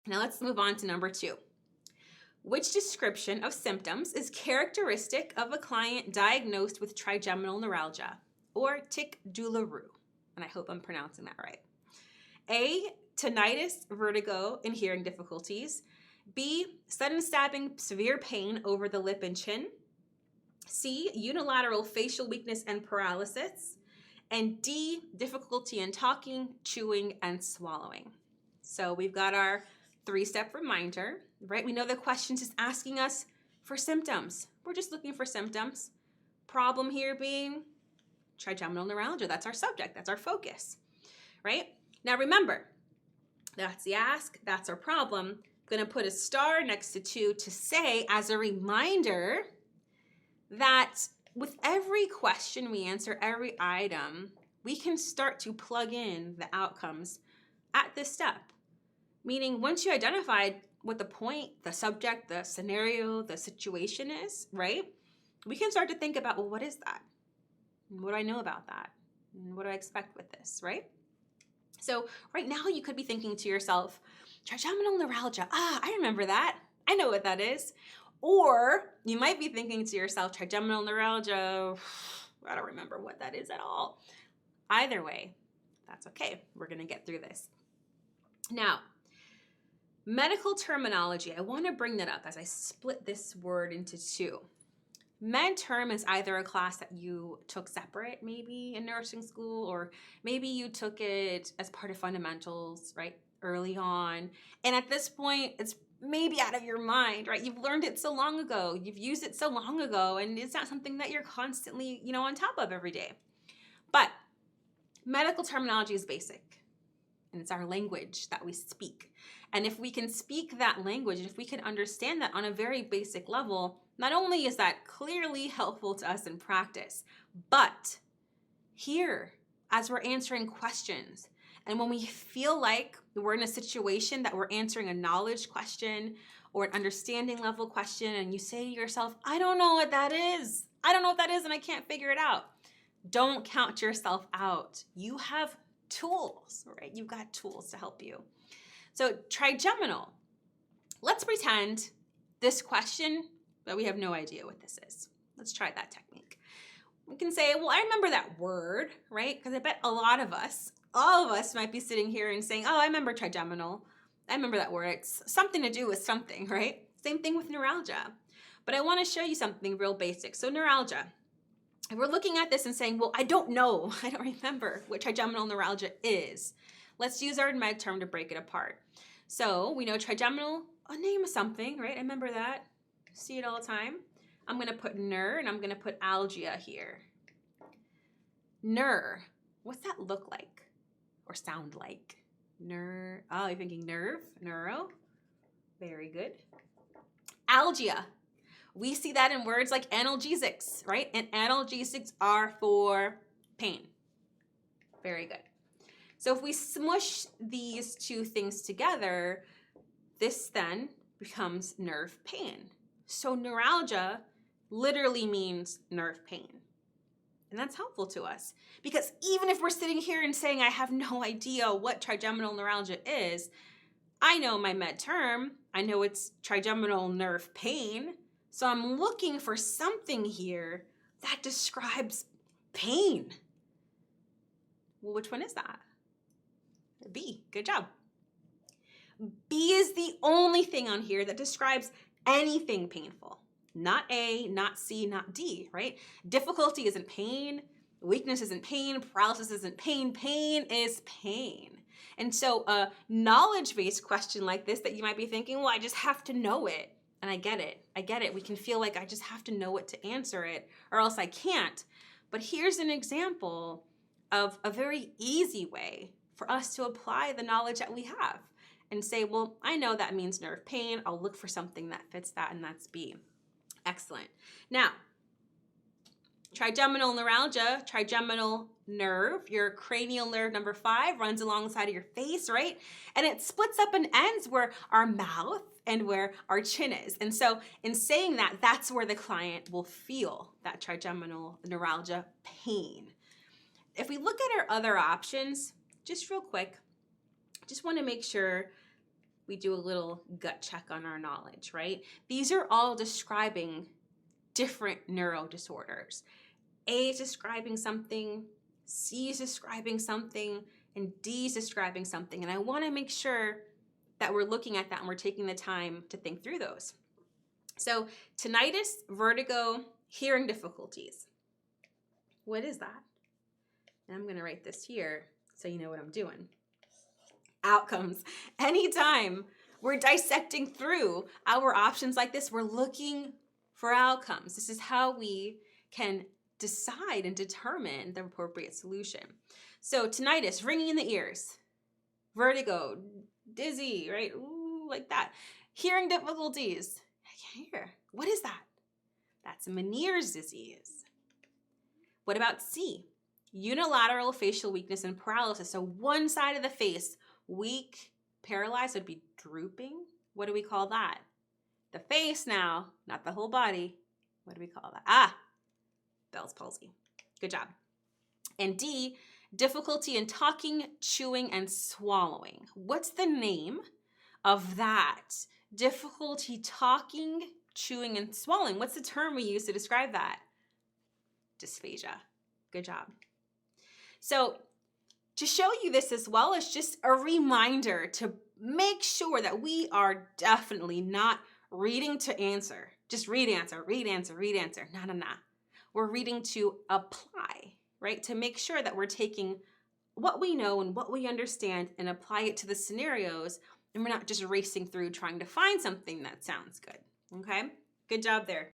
Now let's move on to number 2. Which description of symptoms is characteristic of a client diagnosed with trigeminal neuralgia or tic douloureux? And I hope I'm pronouncing that right. A, tinnitus, vertigo, and hearing difficulties. B, sudden stabbing, severe pain over the lip and chin. C, unilateral facial weakness and paralysis. And D, difficulty in talking, chewing, and swallowing. So we've got our 3-step reminder, right? We know the question's just asking us for symptoms. We're just looking for symptoms. Problem here being trigeminal neuralgia. That's our subject. That's our focus, right? Now remember, that's the ask, that's our problem. I'm going to put a star next to 2 to say as a reminder that with every question we answer, every item, we can start to plug in the outcomes at this step. Meaning once you identified what the point, the subject, the scenario, the situation is, right? We can start to think about, well, what is that? What do I know about that? And what do I expect with this, right? So right now you could be thinking to yourself, trigeminal neuralgia, I remember that. I know what that is. Or you might be thinking to yourself, trigeminal neuralgia, I don't remember what that is at all. Either way, that's okay. We're going to get through this. Now, medical terminology, I want to bring that up as I split this word into 2. Med term is either a class that you took separate, maybe in nursing school, or maybe you took it as part of fundamentals, right, early on. And at this point, it's maybe out of your mind, right? You've learned it so long ago, you've used it so long ago, and it's not something that you're constantly, on top of every day. But medical terminology is basic, and it's our language that we speak. And if we can speak that language, if we can understand that on a very basic level, not only is that clearly helpful to us in practice, but here, as we're answering questions, and when we feel like we're in a situation that we're answering a knowledge question or an understanding level question, and you say to yourself, I don't know what that is. I don't know what that is, and I can't figure it out. Don't count yourself out. You have tools, right? You've got tools to help you. So trigeminal, let's pretend this question, but we have no idea what this is. Let's try that technique. We can say, well, I remember that word, right? Because I bet all of us might be sitting here and saying, oh, I remember trigeminal. I remember that word. It's something to do with something, right? Same thing with neuralgia. But I want to show you something real basic. So neuralgia. If we're looking at this and saying, well, I don't know, I don't remember what trigeminal neuralgia is. Let's use our med term to break it apart. So we know trigeminal, a name of something, right? I remember that. See it all the time. I'm going to put ner and I'm going to put algia here. Ner, what's that look like or sound like? Ner, oh, you're thinking nerve, neuro. Very good. Algia. We see that in words like analgesics, right? And analgesics are for pain. Very good. So if we smush these 2 things together, this then becomes nerve pain. So neuralgia literally means nerve pain. And that's helpful to us because even if we're sitting here and saying, I have no idea what trigeminal neuralgia is, I know my med term, I know it's trigeminal nerve pain. So I'm looking for something here that describes pain. Well, which one is that? B, good job. B is the only thing on here that describes anything painful. Not A, not C, not D, right? Difficulty isn't pain. Weakness isn't pain. Paralysis isn't pain. Pain is pain. And so a knowledge-based question like this that you might be thinking, well, I just have to know it. And I get it. We can feel like I just have to know it to answer it or else I can't. But here's an example of a very easy way for us to apply the knowledge that we have and say, well, I know that means nerve pain. I'll look for something that fits that, and that's B. Excellent. Now, trigeminal neuralgia, trigeminal nerve, your cranial nerve number 5 runs alongside of your face, right? And it splits up and ends where our mouth and where our chin is. And so in saying that, that's where the client will feel that trigeminal neuralgia pain. If we look at our other options, just real quick, just want to make sure we do a little gut check on our knowledge, right? These are all describing different neuro disorders. A is describing something, C is describing something, and D is describing something. And I want to make sure that we're looking at that and we're taking the time to think through those. So tinnitus, vertigo, hearing difficulties. What is that? And I'm going to write this here so you know what I'm doing. Outcomes. Anytime we're dissecting through our options like this, we're looking for outcomes. This is how we can decide and determine the appropriate solution. So tinnitus, ringing in the ears, vertigo, dizzy, right? Ooh, like that. Hearing difficulties. I can't hear. What is that? That's Meniere's disease. What about C? Unilateral facial weakness and paralysis. So one side of the face, weak, paralyzed, would be drooping. What do we call that? The face now, not the whole body. What do we call that? Ah, Bell's palsy. Good job. And D, difficulty in talking, chewing, and swallowing. What's the name of that? Difficulty talking, chewing, and swallowing. What's the term we use to describe that? Dysphagia. Good job. So to show you this as well is just a reminder to make sure that we are definitely not reading to answer. Just read answer, read answer, read answer. No. We're reading to apply, right? To make sure that we're taking what we know and what we understand and apply it to the scenarios, and we're not just racing through trying to find something that sounds good, okay? Good job there.